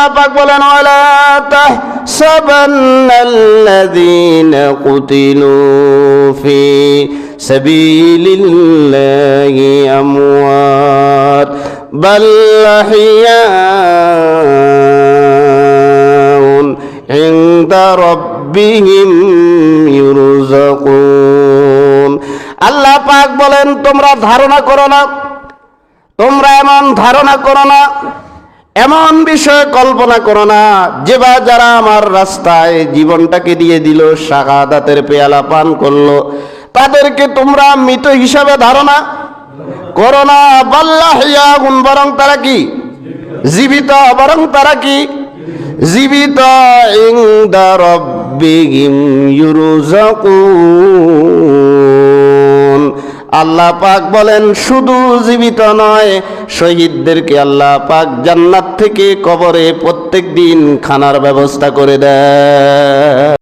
আল্লাহ পাক বলেন ওয়ালা তাহসাবান্নাল্লাযীনা কুতিলু ফি সাবিলিল্লাহি আমওয়াত বাল আহইয়াউন ইনদা রাব্বিহিম ইউরযাকুন। আল্লাহ পাক বলেন তোমরা ধারণা করো না, তোমরা এমন ধারণা করো না, এমন বিষয় কল্পনা করো না যে বা যারা আমার রাস্তায় জীবনটাকে দিয়ে দিল, শাহাদাতের পেয়ালা পান করলো, তাদেরকে তোমরা মৃত হিসাবে ধারণা করো না। বাল্লাহিয়াগুন, বরং তারা কি জীবিত, বরং তারা কি জীবিত। ইনদা রাব্বিহিম ইউরযাকুন। আল্লাহ পাক বলেন শুধু জীবিত নয়, শহীদদেরকে আল্লাহ পাক জান্নাত থেকে কবরে প্রত্যেক দিন খানার ব্যবস্থা করে দেয়।